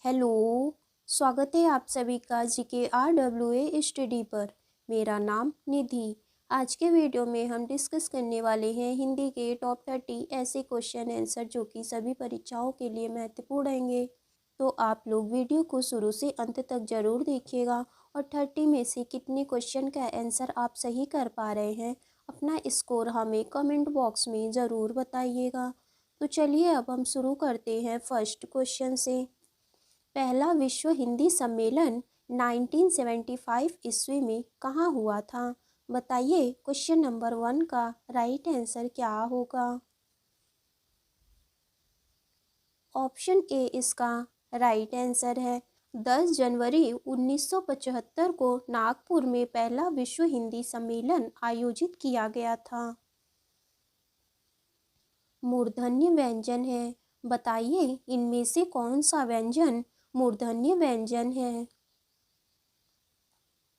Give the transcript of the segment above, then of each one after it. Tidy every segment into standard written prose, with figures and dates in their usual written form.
Hello. स्वागत है आप सभी का GKRWA स्टडी पर। मेरा नाम निधि। आज के वीडियो में हम डिस्कस करने वाले हैं हिंदी के टॉप 30 ऐसे क्वेश्चन आंसर जो कि सभी परीक्षाओं के लिए महत्वपूर्ण रहेंगे। तो आप लोग वीडियो को शुरू से अंत तक ज़रूर देखिएगा और 30 में से कितने क्वेश्चन का आंसर आप सही कर पा रहे हैं अपना स्कोर हमें कमेंट बॉक्स में ज़रूर बताइएगा। तो चलिए अब हम शुरू करते हैं फर्स्ट क्वेश्चन से। पहला विश्व हिंदी सम्मेलन 1975 ईस्वी में कहाँ हुआ था? बताइए क्वेश्चन नंबर 1 का राइट आंसर क्या होगा? ऑप्शन ए इसका राइट आंसर है। 10 जनवरी 1975 को नागपुर में पहला विश्व हिंदी सम्मेलन आयोजित किया गया था। मूर्धन्य व्यंजन है। बताइए इनमें से कौन सा व्यंजन मूर्धन्य व्यंजन है?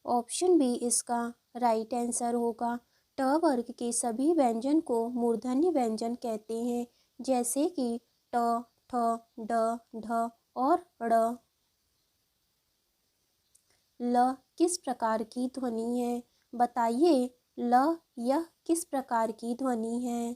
ऑप्शन बी इसका राइट आंसर होगा। ट वर्ग के सभी व्यंजन को मूर्धन्य व्यंजन कहते हैं, जैसे कि ट, ठ, ड, ढ और ड़। ल किस प्रकार की ध्वनि है? बताइए ल यह किस प्रकार की ध्वनि है?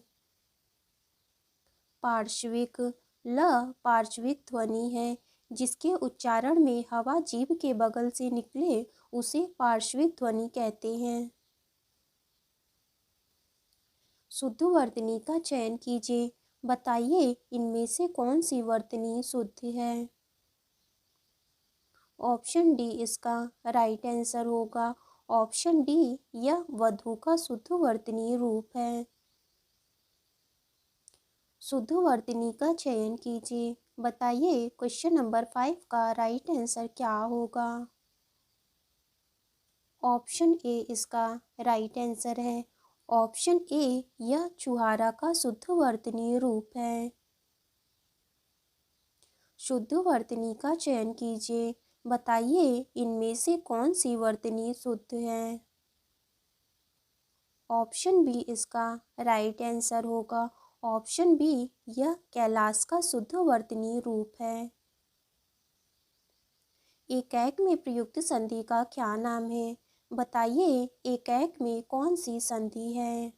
पार्श्विक। ल पार्श्विक ध्वनि है। जिसके उच्चारण में हवा जीभ के बगल से निकले उसे पार्श्विक ध्वनि कहते हैं। शुद्ध वर्तनी का चयन कीजिए। बताइए इनमें से कौन सी वर्तनी शुद्ध है? ऑप्शन डी इसका राइट आंसर होगा। ऑप्शन डी यह वधु का शुद्ध वर्तनी रूप है। शुद्ध वर्तनी का चयन कीजिए। बताइए क्वेश्चन नंबर 5 का राइट आंसर क्या होगा? ऑप्शन ए इसका राइट आंसर है। ऑप्शन ए यह चुहारा का शुद्ध वर्तनी रूप है। शुद्ध वर्तनी का चयन कीजिए। बताइए इनमें से कौन सी वर्तनी शुद्ध है? ऑप्शन बी इसका राइट आंसर होगा। ऑप्शन बी यह कैलाश का शुद्ध वर्तनी रूप है। एकैक में प्रयुक्त संधि का क्या नाम है? बताइए एकैक में कौन सी संधि है?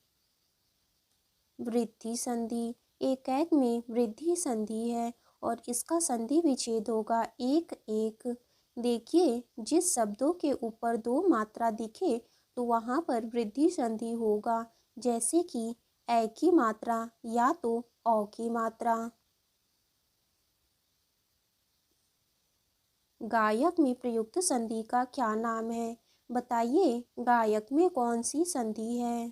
वृद्धि संधि। एकैक में वृद्धि संधि है और इसका संधि विच्छेद होगा एक एक। देखिए जिस शब्दों के ऊपर दो मात्रा दिखे तो वहाँ पर वृद्धि संधि होगा, जैसे कि ए की मात्रा या तो औ की मात्रा। गायक में प्रयुक्त संधि का क्या नाम है? बताइए गायक में कौन सी संधि है?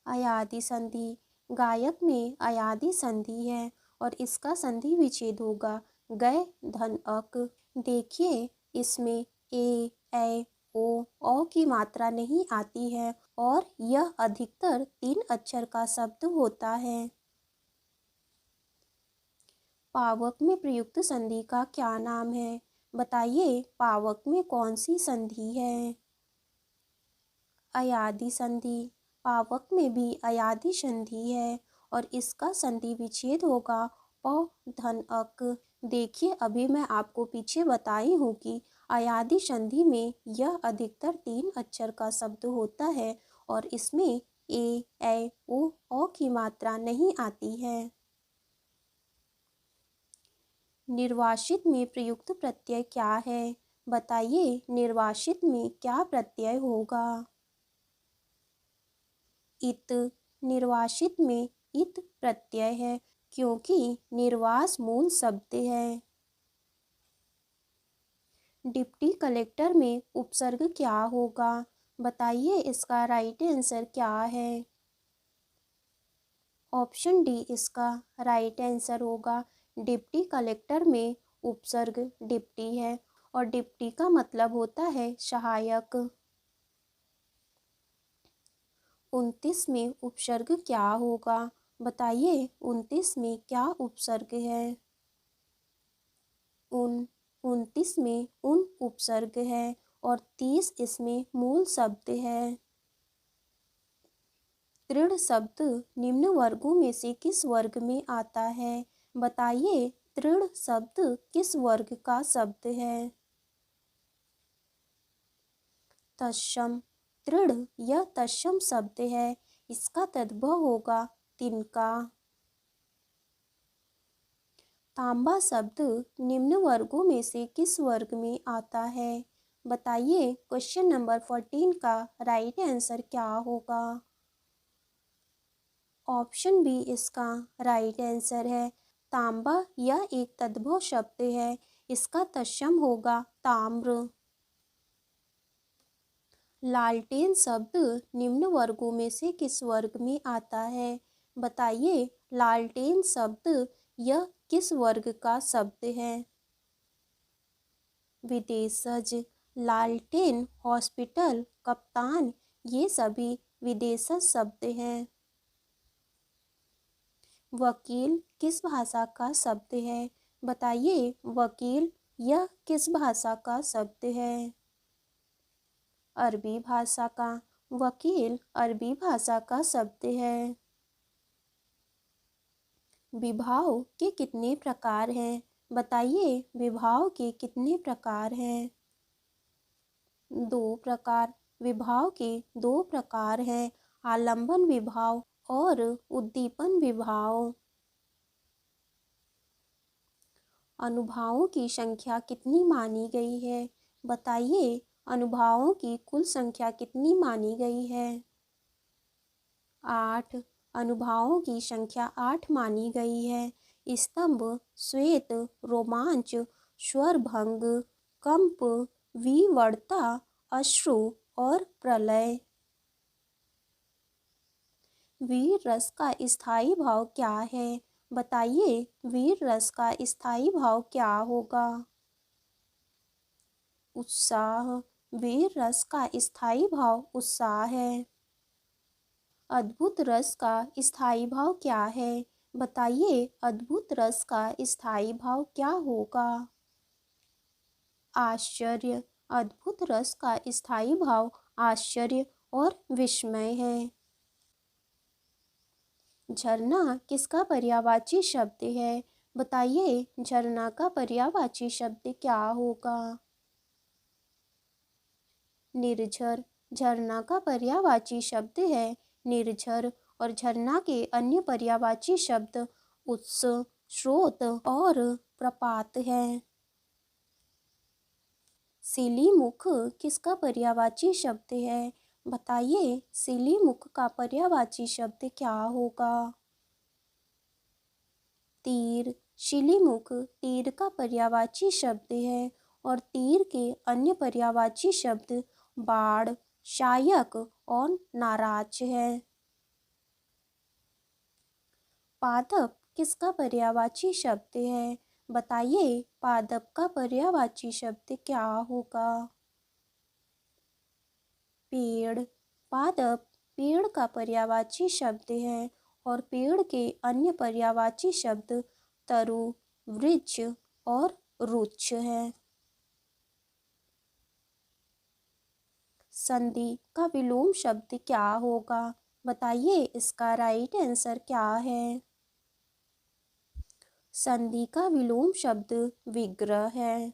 अयादि संधि। गायक में अयादि संधि है और इसका संधि विच्छेद होगा गय धन अक। देखिए इसमें ए ओ की मात्रा नहीं आती है और यह अधिकतर 3 अक्षर का शब्द होता है। पावक में प्रयुक्त संधि का क्या नाम है? बताइए पावक में कौन सी संधि है? अयादि संधि। पावक में भी अयादि संधि है और इसका संधि विच्छेद होगा प धन अक। देखिए अभी मैं आपको पीछे बताई हूँ कि अयादि संधि में यह अधिकतर 3 अक्षर का शब्द होता है और इसमें ए ओ की मात्रा नहीं आती है। निर्वासित में प्रयुक्त प्रत्यय क्या है? बताइए निर्वासित में क्या प्रत्यय होगा? इत। निर्वासित में इत प्रत्यय है क्योंकि निर्वास मूल शब्द है। डिप्टी कलेक्टर में उपसर्ग क्या होगा? बताइए इसका राइट आंसर क्या है? ऑप्शन डी इसका राइट आंसर होगा। डिप्टी कलेक्टर में उपसर्ग डिप्टी है और डिप्टी का मतलब होता है सहायक। 29 में उपसर्ग क्या होगा? बताइए 29 में क्या उपसर्ग है? 29 में उन उपसर्ग है और 30 इसमें मूल शब्द है। तृण शब्द निम्न वर्गों में से किस वर्ग में आता है? बताइए तृण शब्द किस वर्ग का शब्द है? तत्सम। तृण यह तत्सम शब्द है, इसका तद्भव होगा तिनका। तांबा शब्द निम्न वर्गों में से किस वर्ग में आता है? बताइए क्वेश्चन नंबर 14 का राइट आंसर क्या होगा? ऑप्शन बी इसका राइट आंसर है। तांबा यह एक तद्भव शब्द है, इसका तत्सम होगा ताम्र। लालटेन शब्द निम्न वर्गों में से किस वर्ग में आता है? बताइए लालटेन शब्द यह किस वर्ग का शब्द है? विदेशज। लालटेन, हॉस्पिटल, कप्तान ये सभी विदेशज शब्द हैं। वकील किस भाषा का शब्द है? बताइए वकील यह किस भाषा का शब्द है? अरबी भाषा का। वकील अरबी भाषा का शब्द है। विभाव के कितने प्रकार हैं? बताइए विभाव के कितने प्रकार हैं? 2 प्रकार। विभाव के 2 प्रकार हैं, आलंबन विभाव और उद्दीपन विभाव। अनुभावों की संख्या कितनी मानी गई है? बताइए अनुभावों की कुल संख्या कितनी मानी गई है? 8। अनुभावों की संख्या 8 मानी गई है। स्तंभ, श्वेत, रोमांच, स्वरभंग, कंप, विवर्ता, अश्रु और प्रलय। वीर रस का स्थायी भाव क्या है? बताइए वीर रस का स्थायी भाव क्या होगा? उत्साह। वीर रस का स्थायी भाव उत्साह है। अद्भुत रस का स्थायी भाव क्या है? बताइए अद्भुत रस का स्थायी भाव क्या होगा? आश्चर्य। अद्भुत रस का स्थायी भाव आश्चर्य और विस्मय है। झरना किसका पर्यायवाची शब्द है? बताइए झरना का पर्यायवाची शब्द क्या होगा? निर्झर। झरना का पर्यायवाची शब्द है निर्झर और झरना के अन्य पर्यायवाची शब्द उत्स, स्रोत और प्रपात है। सिलीमुख किसका पर्यायवाची शब्द है? बताइए सिलीमुख का पर्यायवाची शब्द क्या होगा? तीर। सिलीमुख तीर का पर्यायवाची शब्द है और तीर के अन्य पर्यायवाची शब्द बाण, शायक और नाराज है। पादप किसका पर्यायवाची शब्द है? बताइए पादप का पर्यायवाची शब्द क्या होगा? पेड़। पादप पेड़ का पर्यायवाची शब्द है और पेड़ के अन्य पर्यायवाची शब्द तरु, वृक्ष और रुक्ष है। संधि का विलोम शब्द क्या होगा? बताइए इसका राइट आंसर क्या है? संधि का विलोम शब्द विग्रह है।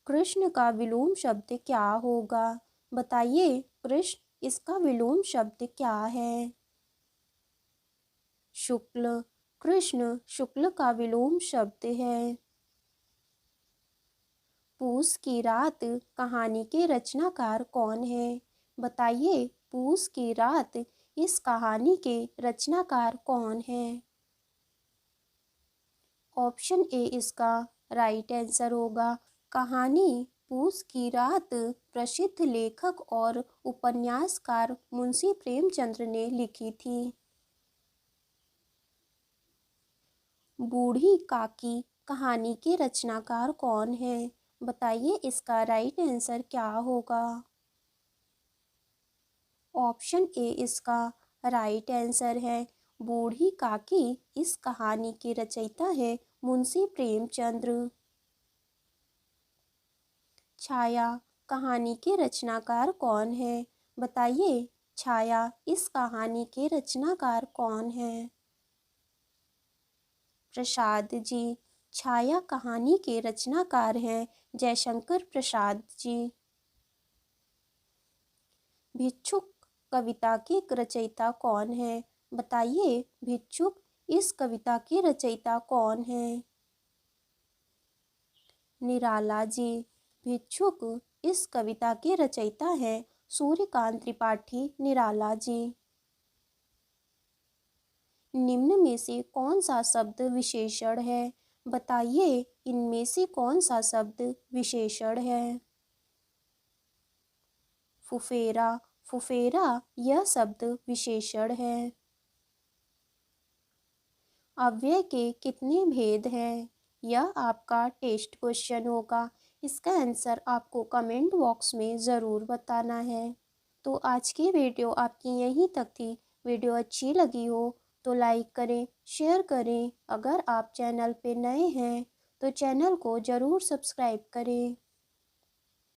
कृष्ण का विलोम शब्द क्या होगा? बताइए कृष्ण इसका विलोम शब्द क्या है? शुक्ल। कृष्ण शुक्ल का विलोम शब्द है। पूस की रात कहानी के रचनाकार कौन है? बताइए पूस की रात इस कहानी के रचनाकार कौन है? ऑप्शन ए इसका राइट आंसर होगा। कहानी पूस की रात प्रसिद्ध लेखक और उपन्यासकार मुंशी प्रेमचंद्र ने लिखी थी। बूढ़ी काकी कहानी के रचनाकार कौन है? बताइए इसका राइट आंसर क्या होगा? ऑप्शन ए इसका राइट आंसर है। बूढ़ी काकी इस कहानी के रचयिता है मुंशी प्रेमचंद्र। छाया कहानी के रचनाकार कौन है? बताइए छाया इस कहानी के रचनाकार कौन है? प्रसाद जी। छाया कहानी के रचनाकार हैं जयशंकर प्रसाद जी। भिक्षुक कविता की रचयिता कौन है? बताइए, भिक्षुक इस कविता की रचयिता कौन है? निराला जी। भिक्षुक इस कविता के रचयिता हैं सूर्यकांत त्रिपाठी निराला जी। निम्न में से कौन सा शब्द विशेषण है? बताइए, इनमें से कौन सा शब्द विशेषण है? फुफेरा। फुफेरा यह शब्द विशेषण है। अव्यय के कितने भेद हैं? यह आपका टेस्ट क्वेश्चन होगा। इसका आंसर आपको कमेंट बॉक्स में ज़रूर बताना है। तो आज की वीडियो आपकी यहीं तक थी। वीडियो अच्छी लगी हो तो लाइक करें, शेयर करें। अगर आप चैनल पे नए हैं तो चैनल को ज़रूर सब्सक्राइब करें।